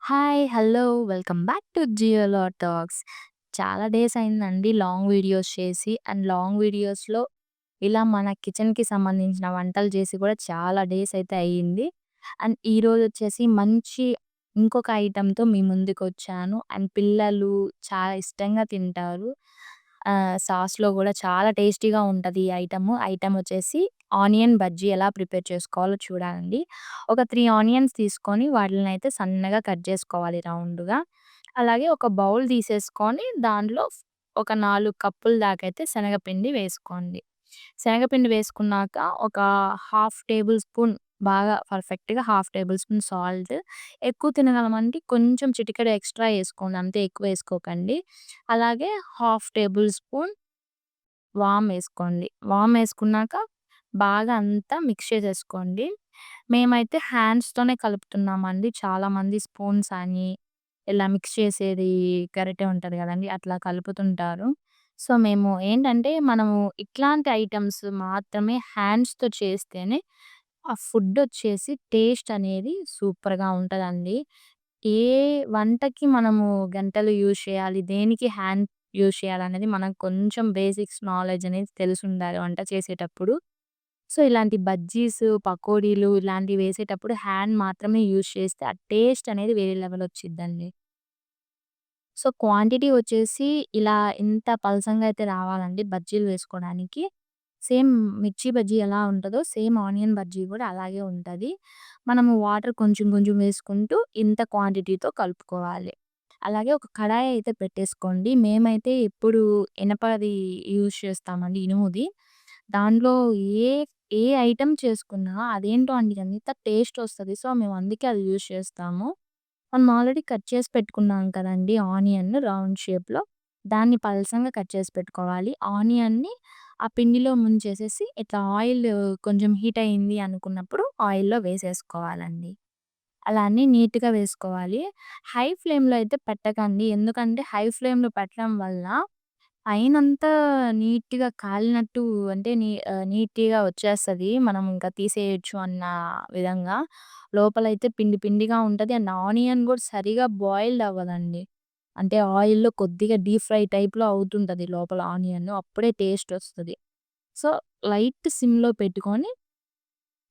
Hi! Hello! Welcome back to జియోలో talks. చాలా days అయిందండి లాంగ్ వీడియోస్ చేసి. అండ్ లాంగ్ వీడియోస్‌లో ఇలా మన కిచెన్‌కి సంబంధించిన వంటలు చేసి కూడా చాలా డేస్ అయితే అయ్యింది. అండ్ ఈరోజొచ్చేసి మంచి ఇంకొక ఐటెమ్‌తో మీ ముందుకొచ్చాను. అండ్ పిల్లలు చాలా ఇష్టంగా తింటారు. సాస్‌లో గూడా చాలా టేస్టీగా ఉంటది ఈ ఐటెము. ఐటెమ్ వచ్చేసి ఆనియన్ బజ్జీ ఎలా ప్రిపేర్ చేసుకోవాలో చూడాలండి. ఒక 3 ఆనియన్స్ తీసుకొని వాటిలనైతే సన్నగా కట్ చేసుకోవాలి రౌండ్‌గా. అలాగే ఒక బౌల్ తీసేసుకొని దాంట్లో ఒక 4 కప్పుల దాకైతే శనగపిండి వేసుకోండి. శనగపిండి వేసుకున్నాక ఒక హాఫ్ టేబుల్ స్పూన్ బాగా పర్ఫెక్ట్‌గా హాఫ్ టేబుల్ స్పూన్ సాల్ట్. ఎక్కువ తినగలమంటే కొంచెం చిటికెడు ఎక్స్‌ట్రా ఏసుకోండి. అంతే ఎక్కువేసుకోకండి. అలాగే హాఫ్ టేబుల్ స్పూన్ వామేసుకోండి. వామేసుకున్నాక బాగా అంతా మిక్స్ చేసేసుకోండి. మేమైతే హ్యాండ్స్‌తోనే కలుపుతున్నామండి. చాలామంది స్పూన్స్ అని, ఇలా మిక్స్ చేసేది గరిటె ఉంటది గదండీ! అట్లా కలుపుతుంటారు. సో, మేము ఏంటంటే, మనము ఇట్లాంటి ఐటెమ్స్ మాత్రమే హ్యాండ్స్‌తో చేస్తేనే ఆ ఫుడ్డొచ్చేసి టేస్ట్ అనేది సూపర్‌గా ఉంటదండి. ఏ వంటకి మనము గంటెలు యూజ్ చేయాలి, దేనికి హ్యాండ్ యూజ్ చేయాలనేది మనకు కొంచెం బేసిక్స్ నాలెడ్జ్ అనేది తెలిసుండాలి వంట చేసేటప్పుడు. సో, ఇలాంటి బజ్జీస్, పకోడీలు ఇలాంటివి వేసేటప్పుడు హ్యాండ్ మాత్రమే యూజ్ చేస్తే ఆ టేస్ట్ అనేది వేరే లెవెల్ వచ్చిద్దండి. సో, క్వాంటిటీ వచ్చేసి ఇలా ఇంత పలసంగా అయితే రావాలండి బజ్జీలు వేసుకోడానికి. సేమ్ మిర్చి బజ్జీ ఎలా ఉంటదో సేమ్ ఆనియన్ బజ్జీ గూడా అలాగే ఉంటది. మనము వాటర్ కొంచెం కొంచెం వేసుకుంటూ ఇంత క్వాంటిటీతో కలుపుకోవాలి. అలాగే ఒక కడాయి అయితే పెట్టేసుకోండి. మేమైతే ఎప్పుడు ఇనపది యూజ్ చేస్తామండి ఇనుముది. దాంట్లో ఏ ఏ ఐటెమ్ చేసుకున్నా అదేంటో అండి ఎంత టేస్ట్ ఒస్తది. సో, మేము అందుకే అది యూజ్ చేస్తాము. మనం ఆల్రెడీ కట్ చేసి పెట్టుకున్నాం కదండీ ఆనియన్ రౌండ్ షేప్‌లో. దాన్ని పలసంగా కట్ చేసి పెట్టుకోవాలి. ఆనియన్‌ని ఆ పిండిలో ముంచేసేసి ఇట్లా ఆయిల్ కొంచెం హీట్ అయింది అనుకున్నప్పుడు ఆయిల్‌లో వేసేసుకోవాలండి. అలా అన్నీ నీట్‌గా వేసుకోవాలి. హై ఫ్లేమ్‌లో అయితే పెట్టకండి. ఎందుకంటే హై ఫ్లేమ్‌లో పెట్టడం వల్ల పైనంతా నీట్‌గా కాలినట్టు అంటే నీట్‌గా వచ్చేస్తది. మనం ఇంకా తీసేయొచ్చు అన్న విధంగా. లోపలైతే పిండి పిండిగా ఉంటది. అండ్ ఆనియన్ గూడా సరిగా బాయిల్డ్ అవ్వదండి. అంటే ఆయిల్‌లో కొద్దిగా డీప్ ఫ్రై టైప్‌లో అవుతుంటది లోపల ఆనియన్. అప్పుడే టేస్ట్ ఒస్తది. సో, లైట్ సిమ్‌లో పెట్టుకొని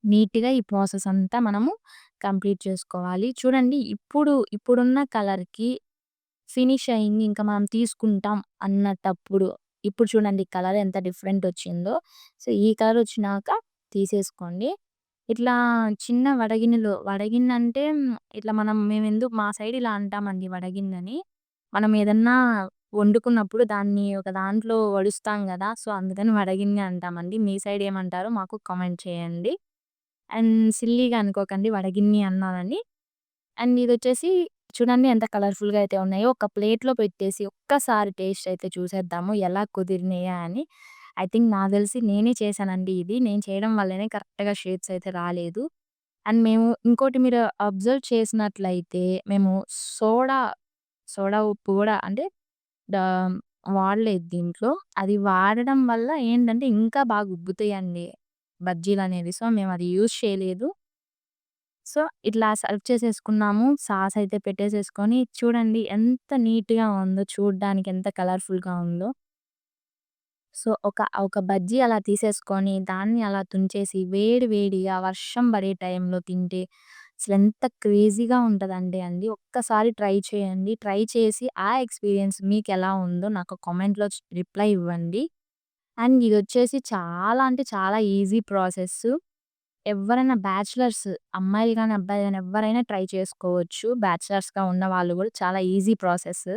నీట్‌గా ఈ ప్రాసెస్ అంతా మనము కంప్లీట్ చేసుకోవాలి. చూడండి ఇప్పుడున్న కలర్‌కి ఫినిష్ అయింది. ఇంకా మనం తీసుకుంటాం అన్నటప్పుడు, ఇప్పుడు చూడండి కలర్ ఎంత డిఫరెంట్ వచ్చిందో. సో, ఈ కలర్ వచ్చినాక తీసేసుకోండి. ఇట్లా చిన్న వడగిన్నెలో వడగిన్నంటే ఇట్లా మేమెందుకు మా సైడ్ ఇలా అంటామండి వడగిన్నని. మనం ఏదన్నా వండుకున్నప్పుడు దాన్ని ఒక దాంట్లో వడుస్తాం గదా! సో, అందుకని వడగిన్నె అంటామండి. మీ సైడ్ ఏమంటారో మాకు కామెంట్ చేయండి. అండ్ సిల్లీగా అనుకోకండి వడగిన్ని అన్నానని. అండ్ ఇదొచ్చేసి చూడండి ఎంత కలర్‌ఫుల్‌గా అయితే ఉన్నాయో. ఒక ప్లేట్‌లో పెట్టేసి ఒక్కసారి టేస్ట్ అయితే చూసేద్దాము ఎలా కుదిరినయా అని. ఐ థింక్ నాకు తెలిసి నేనే చేశానండి ఇది. నేను చేయడం వల్లనే కరెక్ట్‌గా షేప్స్ అయితే రాలేదు. అండ్ మేము ఇంకోటి మీరు అబ్జర్వ్ చేసినట్లయితే మేము సోడా, సోడా ఉప్పు గూడా అంటే డా వాడలేదు దీంట్లో. అది వాడడం వల్ల ఏంటంటే ఇంకా బాగా ఉబ్బుతాయండి బజ్జీలనేవి. సో, మేమది యూజ్ చేయలేదు. సో, ఇట్లా సర్వ్ చేసేసుకున్నాము. సాస్ అయితే పెట్టేసేసుకొని చూడండి ఎంత నీట్‌గా ఉందో చూడ్డానికి ఎంత కలర్‌ఫుల్‌గా ఉందో. సో, ఒక బజ్జీ అలా తీసేసుకొని దాన్ని అలా తుంచేసి వేడి వేడిగా వర్షం పడే టైంలో తింటే అసలెంత క్రేజీగా ఉంటదంటే అండి. ఒక్కసారి ట్రై చేయండి. ట్రై చేసి ఆ ఎక్స్‌పీరియన్స్ మీకెలా ఉందో నాకు కామెంట్‌లో రిప్లై ఇవ్వండి. అండ్ ఇదొచ్చేసి చాలా అంటే చాలా ఈజీ ప్రాసెస్సు. ఎవ్వరైనా బ్యాచిలర్స్ అమ్మాయిలు గాని, అబ్బాయిలు గాని ఎవ్వరైనా ట్రై చేసుకోవచ్చు. బ్యాచిలర్స్‌గా ఉన్నవాళ్ళు గూడా చాలా ఈజీ ప్రాసెస్.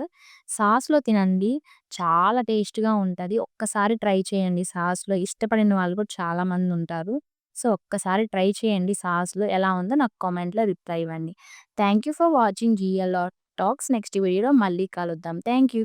సాస్‌లో తినండి. చాలా టేస్ట్‌గా ఉంటది. ఒక్కసారి ట్రై చేయండి సాస్‌లో. ఇష్టపడిన వాళ్ళు కూడా చాలా మందుంటారు. సో, ఒక్కసారి ట్రై చేయండి సాస్‌లో. ఎలా ఉందో నాకు కామెంట్‌లో రిప్లై ఇవ్వండి. Thank you for watching GL talks. Next వీడియోలో మళ్ళీ కలుద్దాం. Thank you.